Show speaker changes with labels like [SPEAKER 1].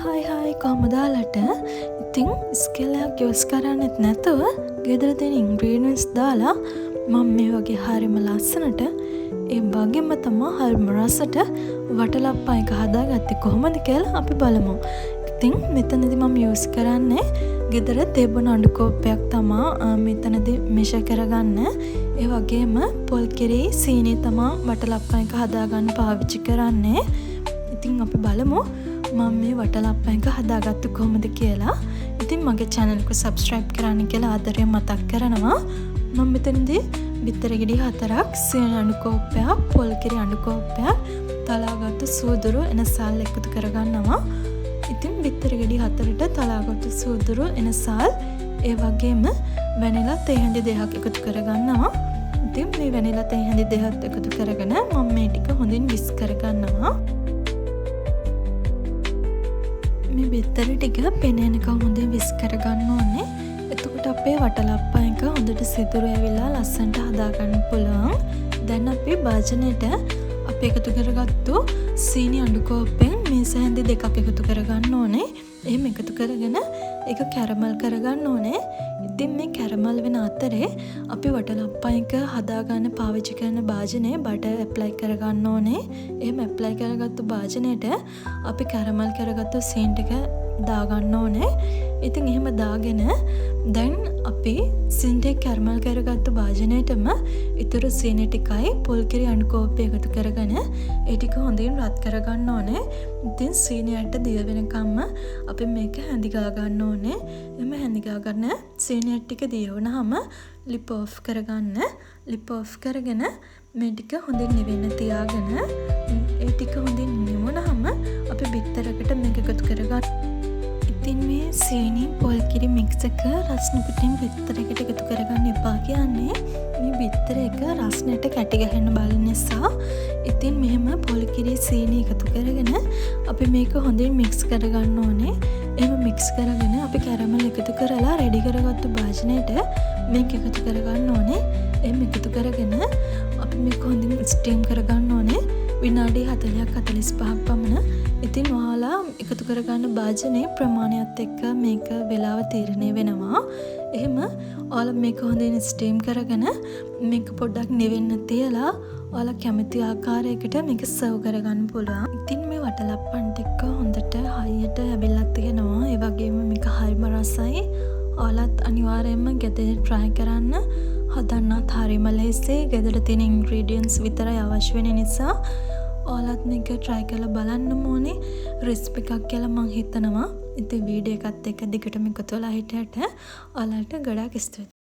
[SPEAKER 1] හයි කොහමදාලට ඉතින් ස්කෙල්ලයක් යොස් කරන්නෙත් නැතුව ගෙදර තියෙන ඉන්ග්‍රීඩියන්ට්ස් දාලා මම මේ වගේ හරිම ලස්සනට ඒ වගේම තමයි හරිම රසට වටලප්පා එක හදාගත්තේ කොහොමද කියලා අපි බලමු. ඉතින් මෙතනදී මම යූස් කරන්නේ ගෙදර තිබුණ අඬු කෝප්පයක් තමයි මෙතනදී මෙෂර් කරගන්න. ඒ වගේම පොල් කිරි සීනි තමයි වටලප්පා එක හදාගන්න පාවිච්චි කරන්නේ. ඉතින් අපි බලමු මම මේ වටලප්පා එක හදාගත්තු කොහොමද කියලා. ඉතින් මගේ channel එක subscribe කරන්න කියලා ආදරයෙන් මතක් කරනවා. මම මෙතනදී බිත්තර ගෙඩි 4ක්, සීනි අඬු කෝප්පයක්, පොල් කිරි අඬු කෝප්පයක්, තලාගත්තු සූදුරු එනසාල් එකතු කරගන්නවා. ඉතින් බිත්තර ගෙඩි 4ට තලාගත්තු සූදුරු එනසාල් ඒ වගේම වැනිලා තේ හැඳි 2ක් එකතු කරගන්නවා. ඉතින් මේ වැනිලා තේ හැඳි 2ක් එකතු කරගෙන මම මේ ටික හොඳින් විස් කරගන්නවා. මේ බිත්තර ටික පෙනෙනකම් හොඳින් විස් කරගන්න ඕනේ. එතකොට අපේ වටලප්පා එක හොඳට සිදුරු ඇවිල්ලා ලස්සනට හදාගන්න පුළුවන්. දැන් අපි භාජනයට අපි එකතු කරගත්තු සීනි අඬු කෝප්පෙන් මේස හැඳි 2ක් එකතු කරගන්න ඕනේ. එහෙම එකතු කරගෙන ඒක කැරමල් කරගන්න ඕනේ. ඉතින් මේ කැරමල් වෙන අතරේ අපි වටලප්පා එක හදාගන්න පාවිච්චි කරන භාජනයේ බටර් ඇප්ලයි කරගන්න ඕනේ. එහෙම ඇප්ලයි කරගත්තු භාජනයට අපි කැරමල් කරගත්තු සීනි ටික දාගන්න ඕනේ. ඉතින් එහෙම දාගෙන දැන් අපි සීනි ටික කැරමල් කරගත්තු භාජනයටම ඉතුරු සීනි ටිකයි පොල් කිරි අඬු කෝප්පය එකතු කරගෙන ඒ ටික හොඳින් රත් කරගන්න ඕනේ. ඉතින් සීනියට දිය වෙනකම්ම අපි මේක හැඳි ගා ගන්න ඕනේ. එම හැඳි ගාගෙන සීනියට ටික දිය වුණාම ලිප් ඔෆ් කරගන්න. ලිප් ඔෆ් කරගෙන මේ ටික හොඳින් නිවෙන්න තියාගෙන ඒ ටික හොඳින් නිවුණාම අපි බිත්තරකට මේක එකතු කරගන්න. ඉතින් මේ සීනි පොල් කිරි මික්ස් එක රස්න පිටින් බිත්තරයකට එකතු කරගන්න එපා කියන්නේ මේ බිත්තර එක රස්නයට කැටි ගහන්න බලන නිසා. ඉතින් මෙහෙම පොල් කිරි සීනි එකතු කරගෙන අපි මේක හොඳින් මික්ස් කරගන්න ඕනේ. එහෙම මික්ස් කරගෙන අපි කැරමල් එකතු කරලා රෙඩි කරගත්තු භාජනයට මේක එකතු කරගන්න ඕනේ. එහෙම එකතු කරගෙන අපි මේක හොඳින් ස්ටීම් කරගන්න ඕනේ. විනාඩි 40ක් 45ක් පමණ. ඉතින් ඔයාලා එකතු කරගන්න භාජනයේ ප්‍රමාණයත් එක්ක මේක වෙලාව තීරණය වෙනවා. එහෙම ඔයාලා මේක හොඳින් ස්ටීම් කරගෙන මේක පොඩ්ඩක් නිවෙන්න තියලා ඔයාලා කැමති ආකාරයකට මේක සර්ව් කරගන්න පුළුවන්. ඉතින් මේ වටලප්පන්ට එක්ක හොඳට හයියට ඇවිල්ලා තියෙනවා. ඒ වගේම මේක හරිම රසයි. ඔයාලත් අනිවාර්යයෙන්ම ගෙදර try කරන්න. හදන්නත් හරිම ලේසියි. ගෙදර තියෙන ingredients විතරයි අවශ්‍ය වෙන නිසා ඔයාලත් මේක try කරලා බලන්න ඕනේ. recipe එකක් කියලා මම හිතනවා. ඉතින් වීඩියෝ එකත් එක්ක දිගටම එකතු වෙලා හිටියට ඔයාලට ගොඩාක් ස්තුතියි.